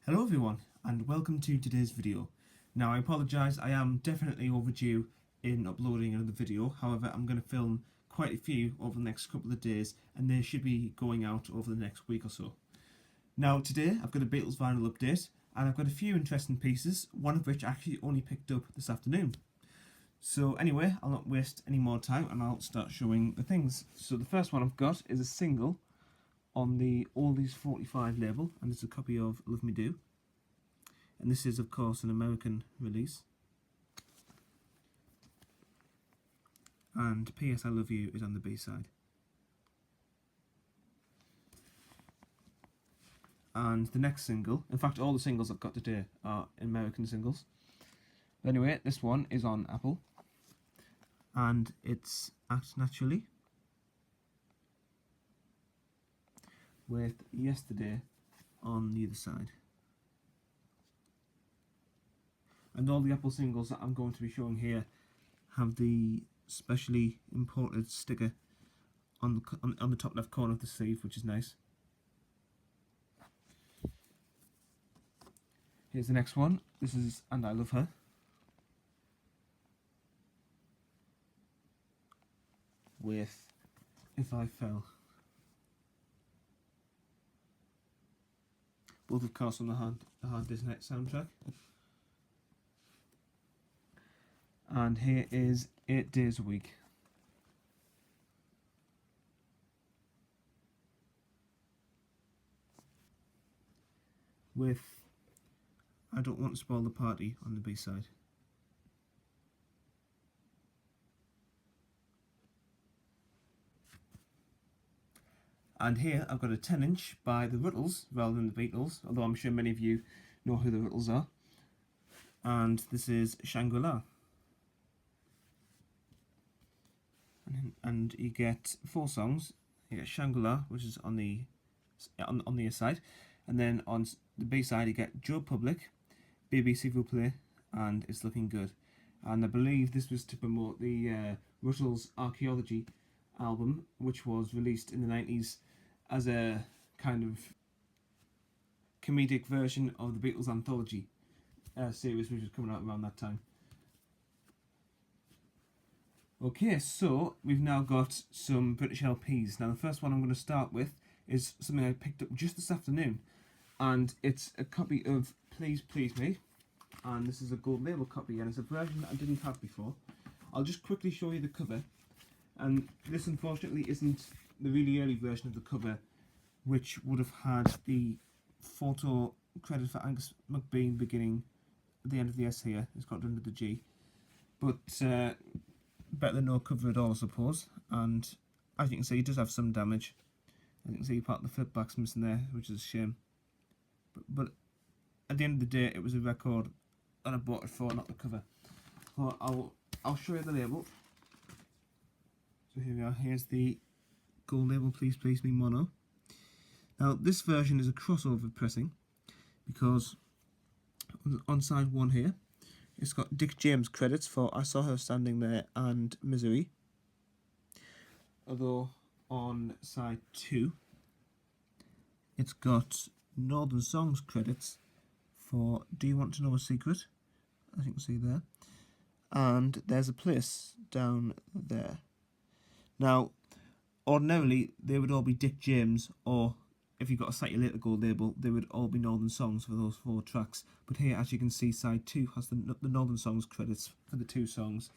Hello everyone and welcome to today's video. Now I apologise, I am definitely overdue in uploading another video. However, I'm going to film quite a few over the next couple of days and they should be going out over the next week or so. Now today I've got a Beatles vinyl update and I've got a few interesting pieces, one of which I actually only picked up this afternoon. So anyway, I'll not waste any more time and I'll start showing the things. So the first one I've got is a single on the Oldies 45 label, and it's a copy of Love Me Do, and this is of course an American release, and P.S. I Love You is on the B side. And the next single, in fact all the singles I've got today are American singles. But anyway, this one is on Apple and it's Act Naturally with Yesterday on the other side. And all the Apple singles that I'm going to be showing here have the specially imported sticker on the top left corner of the sleeve, which is nice. Here's the next one. This is And I Love Her. With If I Fell. Both of course on the Hard Day's Night soundtrack. And here is 8 Days a Week. With I Don't Want to Spoil the Party on the B side. And here I've got a 10-inch by the Beatles rather than the Beatles, although I'm sure many of you know who the Beatles are. And this is Shangri-La. And you get 4 songs. You get Shangri-La, which is on the A side, and then on the B side you get Joe Public, Baby S'il Vous Plaît, and It's Looking Good. And I believe this was to promote the Beatles Archaeology album, which was released in the 90s as a kind of comedic version of the Beatles anthology series, which was coming out around that time. Okay, so we've now got some British LPs. Now the first one I'm going to start with is something I picked up just this afternoon, and it's a copy of Please Please Me, and this is a gold label copy, and it's a version that I didn't have before. I'll just quickly show you the cover, and this unfortunately isn't the really early version of the cover, which would have had the photo credit for Angus McBean beginning at the end of the S here. It's got under the G, but better than no cover at all, I suppose. And as you can see, it does have some damage. As you can see, part of the flip back's missing there, which is a shame. But at the end of the day, it was a record that I bought it for, not the cover. So I'll show you the label. So here we are. Here's the gold label, Please Please Me mono. Now this version is a crossover pressing because on side 1 here, it's got Dick James credits for I Saw Her Standing There and Misery. Although on side 2, it's got Northern Songs credits for Do You Want to Know a Secret? As you can see there. And There's a Place down there. Now, ordinarily, they would all be Dick James, or if you've got a slightly later gold label, they would all be Northern Songs for those 4 tracks. But here, as you can see, side 2 has the Northern Songs credits for the 2 songs,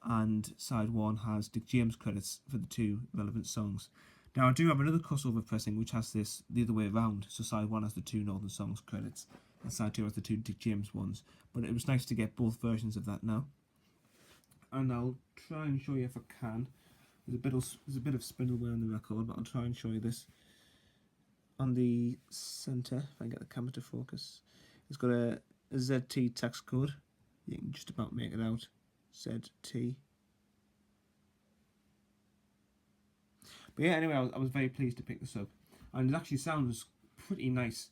and side 1 has Dick James credits for the 2 relevant songs. Now, I do have another crossover pressing which has this the other way around, so side 1 has the 2 Northern Songs credits, and side 2 has the 2 Dick James ones. But it was nice to get both versions of that now. And I'll try and show you if I can. There's a bit of spindle wear on the record, but I'll try and show you this. On the centre, if I can get the camera to focus, it's got a ZT tax code. You can just about make it out. ZT. But yeah, anyway, I was very pleased to pick this up, and it actually sounds pretty nice.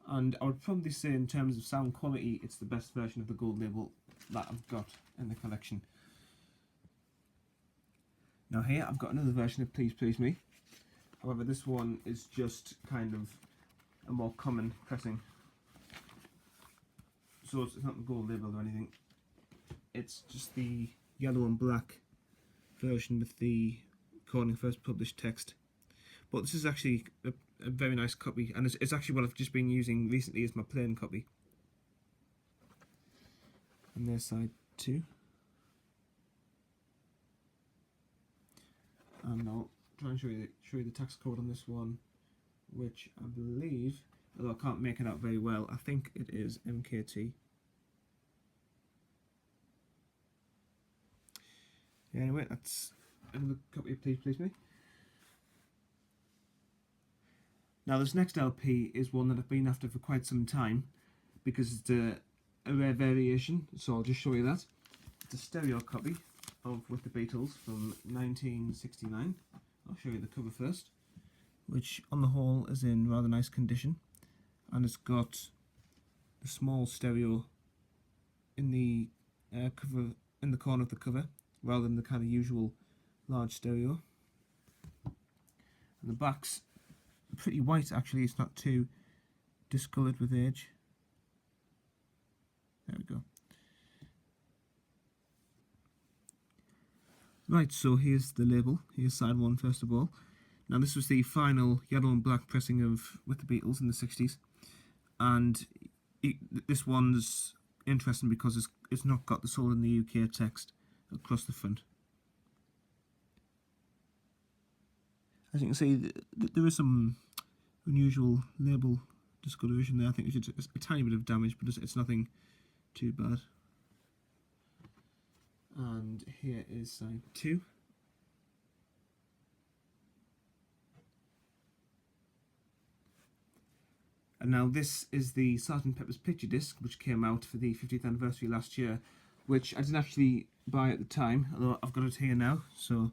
And I would probably say, in terms of sound quality, it's the best version of the gold label that I've got in the collection. Now here I've got another version of Please Please Me. However, this one is just kind of a more common pressing. so it's not the gold label or anything. It's just the yellow and black version with the recording first published text. But this is actually a very nice copy, and it's actually what I've just been using recently as my plain copy. And there's side 2. And I'll try and show you the tax code on this one, which I believe, although I can't make it out very well, I think it is MKT. Anyway, that's another copy of Please Please Me. Now this next LP is one that I've been after for quite some time because it's a rare variation, so I'll just show you that. It's a stereo copy of With the Beatles from 1969. I'll show you the cover first, which on the whole is in rather nice condition, and it's got the small stereo in the cover, in the corner of the cover, rather than the kind of usual large stereo. And the back's pretty white actually, it's not too discoloured with age. There we go. Right, so here's the label. Here's side 1 first of all. Now this was the final yellow and black pressing of With the Beatles in the 60s, and this one's interesting because it's not got the Sold in the UK text across the front. As you can see, there is some unusual label discoloration there. I think it's a tiny bit of damage, but it's nothing too bad. And here is side 2. And now this is the Sgt. Pepper's picture disc, which came out for the 50th anniversary last year, which I didn't actually buy at the time, although I've got it here now, so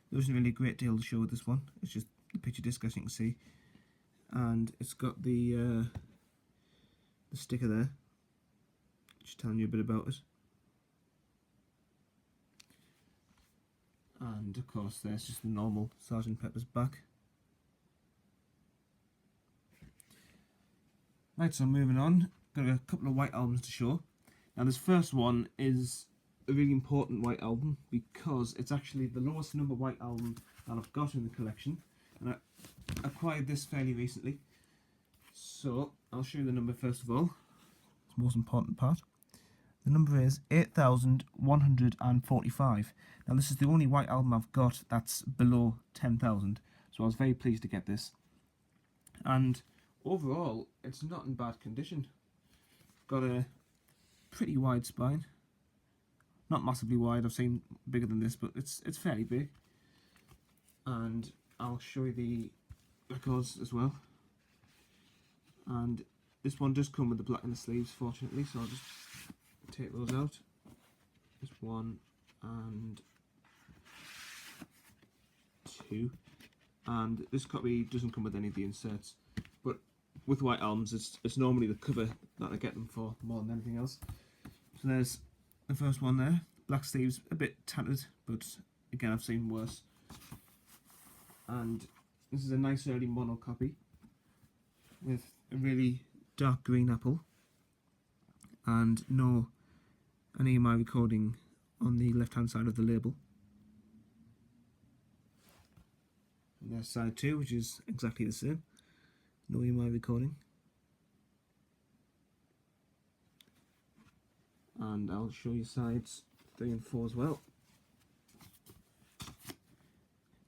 there wasn't really a great deal to show with this one. It's just the picture disc, as you can see, and it's got the sticker there, just telling you a bit about it. And of course there's just the normal Sgt. Pepper's back. Right, so moving on, got a couple of white albums to show. Now this first one is a really important white album because it's actually the lowest number white album that I've got in the collection, and I acquired this fairly recently. So I'll show you the number first of all. It's the most important part. The number is 8,145. Now this is the only white album I've got that's below 10,000, so I was very pleased to get this. And overall, it's not in bad condition. Got a pretty wide spine. Not massively wide, I've seen bigger than this, but it's fairly big. And I'll show you the records as well. And this one does come with the black in the sleeves, fortunately, so I'll just take those out. There's 1 and 2. And this copy doesn't come with any of the inserts, but with white albums it's normally the cover that I get them for more than anything else. So there's the first one there, black sleeves, a bit tattered, but again I've seen worse. And this is a nice early mono copy with a really dark green apple and no an EMI recording on the left hand side of the label. And there's side 2, which is exactly the same, no EMI recording. And I'll show you sides 3 and 4 as well.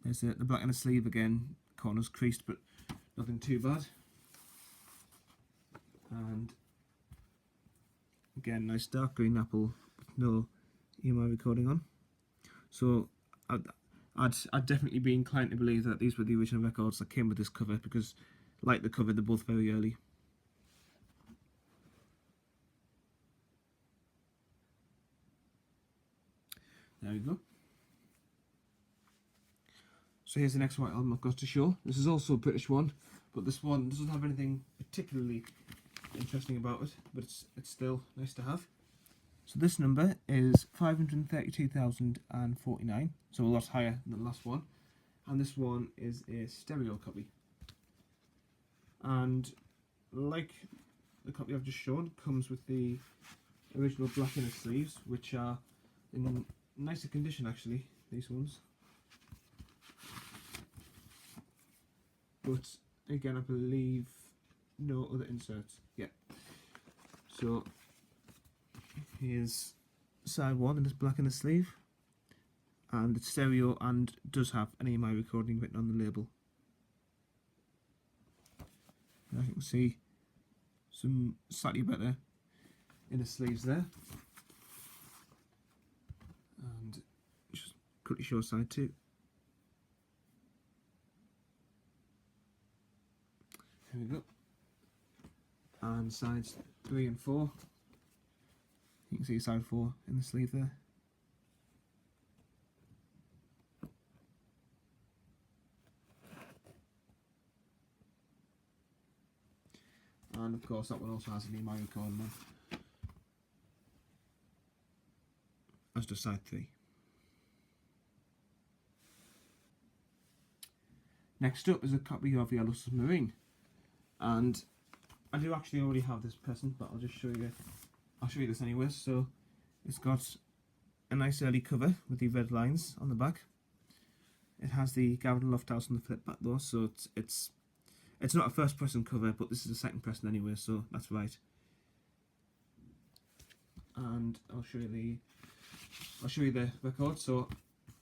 There's the black in the sleeve again, corners creased but nothing too bad. And again, nice dark green apple with no EMI recording on. So I'd definitely be inclined to believe that these were the original records that came with this cover, because like the cover, they're both very early. There we go. So here's the next white album I've got to show. This is also a British one, but this one doesn't have anything particularly interesting about it, but it's still nice to have. So this number is 532,049, so a lot higher than the last one, and this one is a stereo copy. And like the copy I've just shown comes with the original black inner sleeves, which are in nicer condition actually, these ones. But again, I believe no other inserts. Yeah. So here's side one in this black inner sleeve, and it's stereo and does have an EMI recording written on the label. As you can see, some slightly better inner sleeves there, and just quickly show side two. Here we go. And sides 3 and 4. You can see side 4 in the sleeve there. And of course that one also has an EMI recording on, as does side 3. Next up is a copy of Yellow Submarine, and I do actually already have this present, but I'll just show you. I'll show you this anyway. So it's got a nice early cover with the red lines on the back. It has the Gavin Lofthouse on the flip back though, so it's not a first person cover, but this is a second person anyway, so that's right. And I'll show you the record. So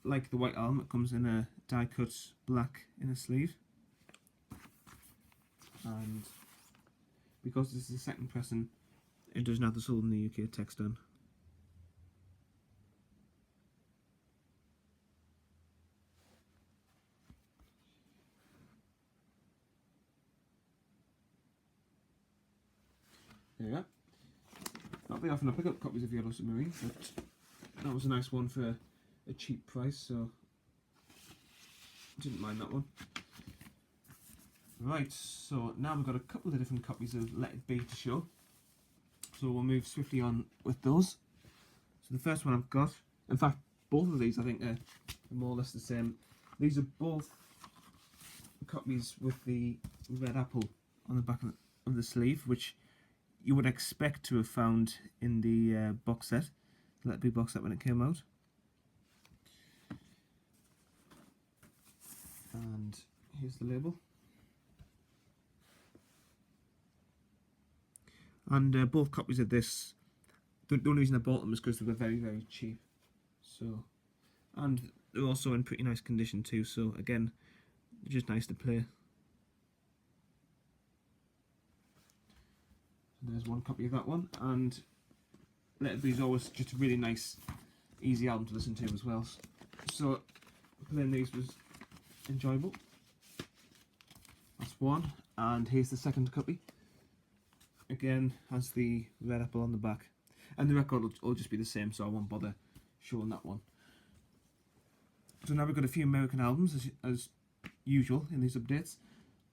like the White Album, it comes in a die cut black inner sleeve, and because this is a second pressing, it doesn't have the Sold in the UK text on. There you go. Not very often I pick up copies of Yellow Submarine, but that was a nice one for a cheap price, so didn't mind that one. Right, so now we've got a couple of different copies of Let It Be to show. So we'll move swiftly on with those. So the first one I've got, in fact both of these I think are more or less the same. These are both copies with the red apple on the back of the sleeve, which you would expect to have found in the box set, the Let It Be box set when it came out. And here's the label. And both copies of this, the only reason I bought them is because they were very, very cheap. So, and they're also in pretty nice condition too, so again, just nice to play. So there's one copy of that one, and Let It Be is always just a really nice, easy album to listen to as well. So playing these was enjoyable. That's one, and here's the second copy. Again, has the red apple on the back, and the record will just be the same, so I won't bother showing that one. So now we've got a few American albums as usual in these updates.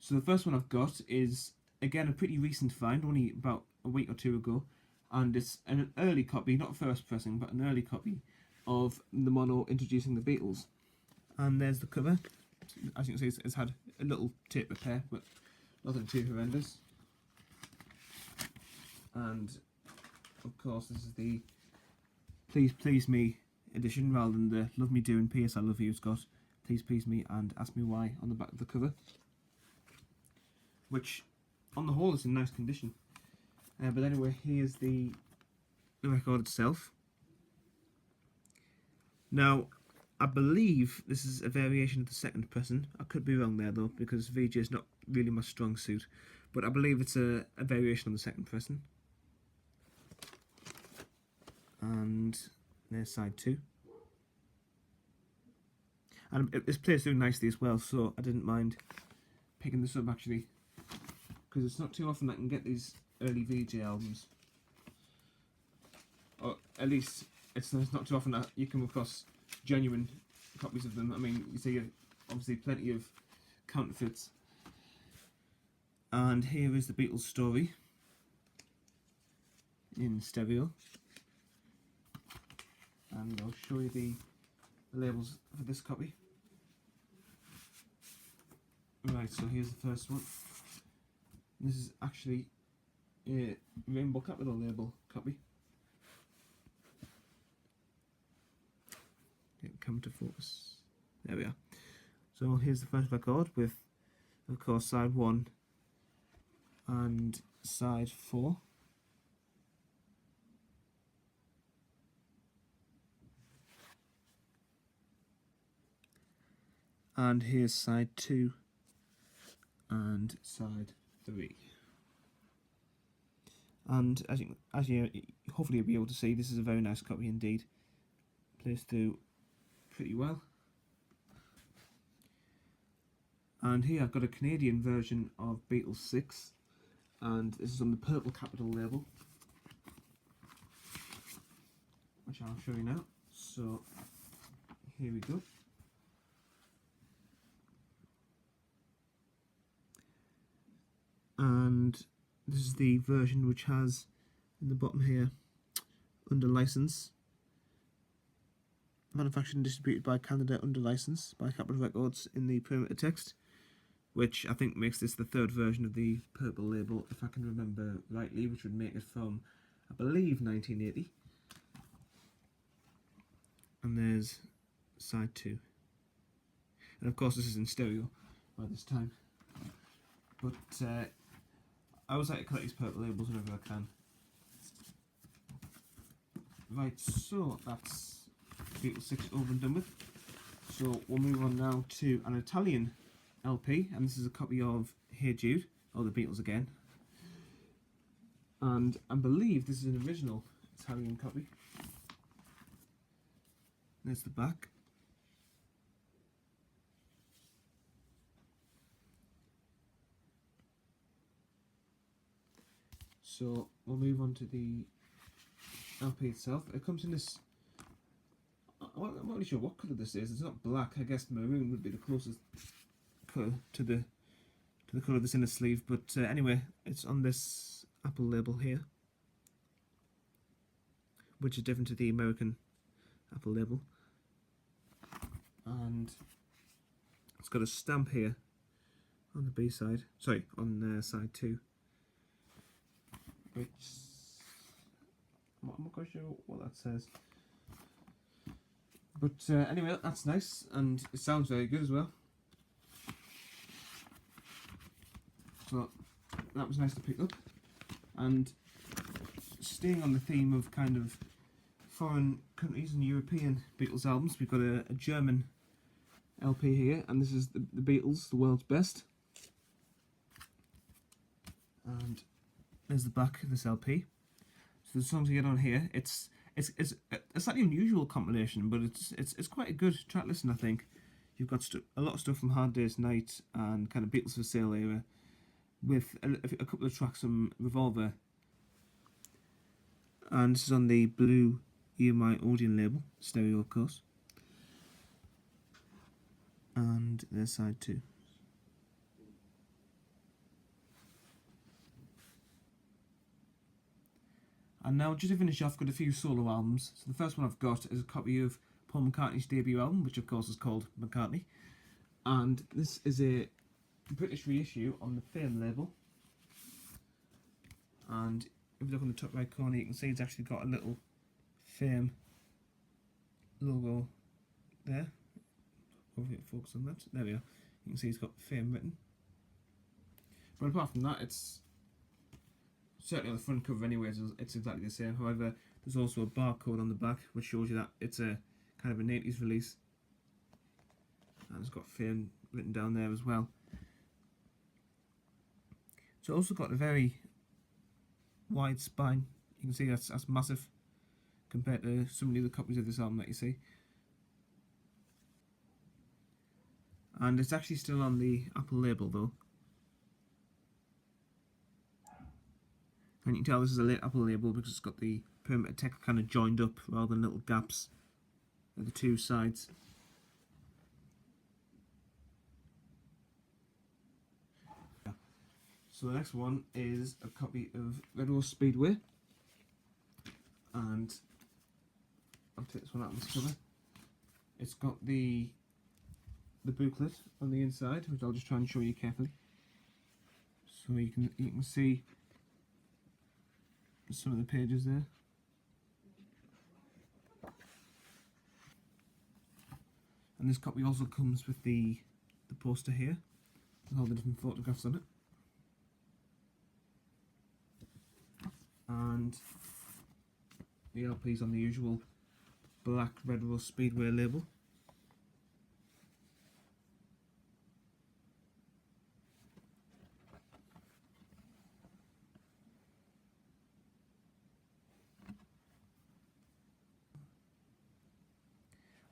So the first one I've got is again a pretty recent find, only about a week or two ago, and it's an early copy, not first pressing, but an early copy of the mono introducing the Beatles. And there's the cover. As you can see, it's had a little tape repair, but nothing too horrendous. And of course this is the Please Please Me edition, rather than the Love Me Do and P.S. I Love You. It's got Please Please Me and Ask Me Why on the back of the cover, which on the whole is in nice condition. But anyway, here's the record itself. Now I believe this is a variation of the second pressing. I could be wrong there though, because VJ is not really my strong suit, but I believe it's a variation of the second pressing. And there's side 2. And this plays through nicely as well, so I didn't mind picking this up actually, because it's not too often I can get these early VJ albums, or at least it's not too often that you come across genuine copies of them. I mean, you see obviously plenty of counterfeits. And here is the Beatles story in stereo, and I'll show you the labels for this copy. Right, so here's the first one. This is actually a rainbow capital label copy. Come to focus. There we are. So here's the first record with, of course, side 1 and side 4. And here's side 2 and side 3. And as you hopefully you'll be able to see, this is a very nice copy indeed. Plays through pretty well. And here I've got a Canadian version of Beatles 6, and this is on the purple capital label, which I'll show you now. So here we go. And this is the version which has in the bottom here, under license, manufactured and distributed by Canada under license by Capitol Records in the perimeter text, which I think makes this the third version of the purple label, if I can remember rightly, which would make it from, I believe, 1980. And there's side 2. And of course this is in stereo by this time. But I always like to collect these purple labels whenever I can. Right, so that's Beatles 6 over and done with. So we'll move on now to an Italian LP, and this is a copy of Hey Jude, or the Beatles again. And I believe this is an original Italian copy. There's the back. So we'll move on to the LP itself. It comes in this, I'm not really sure what colour this is. It's not black. I guess maroon would be the closest colour to the colour that's in the sleeve. But anyway, it's on this Apple label here, which is different to the American Apple label. And it's got a stamp here on the B side. Sorry, on side 2. Which I'm not quite sure what that says. But anyway, that's nice, and it sounds very good as well. So that was nice to pick up. And staying on the theme of kind of foreign countries and European Beatles albums, we've got a German LP here, and this is the Beatles, the world's best. And there's the back of this LP. So the songs you get on here, it's a slightly unusual compilation, but it's quite a good track listen, I think. You've got a lot of stuff from Hard Day's Night and kind of Beatles for Sale era, with a couple of tracks from Revolver. And this is on the blue EMI Odeon label, stereo of course. And there's side 2. And now, just to finish off, got a few solo albums. So the first one I've got is a copy of Paul McCartney's debut album, which of course is called McCartney. And this is a British reissue on the Fame label. And if you look on the top right corner, you can see it's actually got a little Fame logo there. Hopefully it focuses on that. There we are. You can see it's got Fame written. But apart from that, it's certainly on the front cover anyways, it's exactly the same. However, there's also a barcode on the back which shows you that it's a kind of an 80s release. And it's got Fame written down there as well. It's also got a very wide spine. You can see that's massive compared to so many other copies of this album that you see. And it's actually still on the Apple label though. And you can tell this is a late Apple label because it's got the perimeter text kind of joined up rather than little gaps at the two sides. So the next one is a copy of Red Rose Speedway, and I'll take this one out of this cover. It's got the booklet on the inside, which I'll just try and show you carefully. So you can see some of the pages there. And this copy also comes with the poster here, with all the different photographs on it. And the LP's on the usual black Red Rose Speedway label.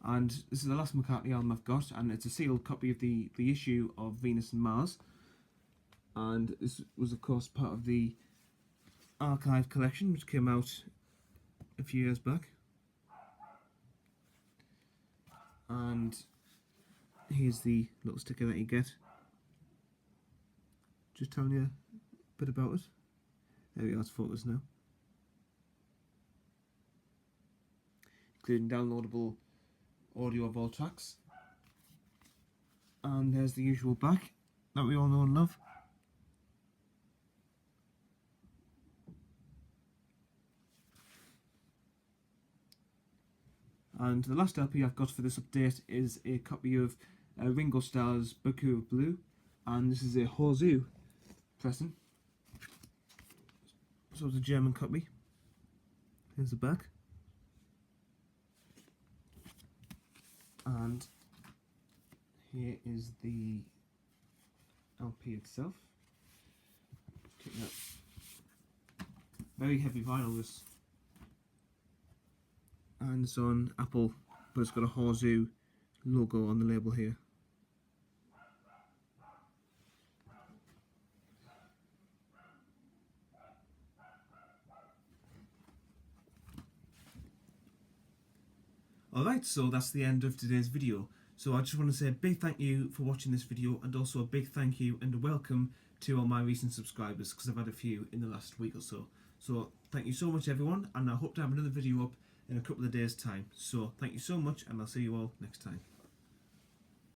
And this is the last McCartney album I've got, and it's a sealed copy of the issue of Venus and Mars. And this was, of course, part of the archive collection, which came out a few years back. And here's the little sticker that you get, just telling you a bit about it. There we are, it's focused now. Including downloadable audio of all tracks. And there's the usual back that we all know and love. And the last LP I've got for this update is a copy of Ringo Starr's Book of Blue, and this is a Horseshoe pressing. So it's a German copy. Here's the back. And here is the LP itself. Check it out. Very heavy vinyl, this. And it's on Apple, but it's got a Horseshoe logo on the label here. Alright, so that's the end of today's video. So I just want to say a big thank you for watching this video, and also a big thank you and a welcome to all my recent subscribers, because I've had a few in the last week or so. So thank you so much everyone, and I hope to have another video up in a couple of days time. So thank you so much, and I'll see you all next time.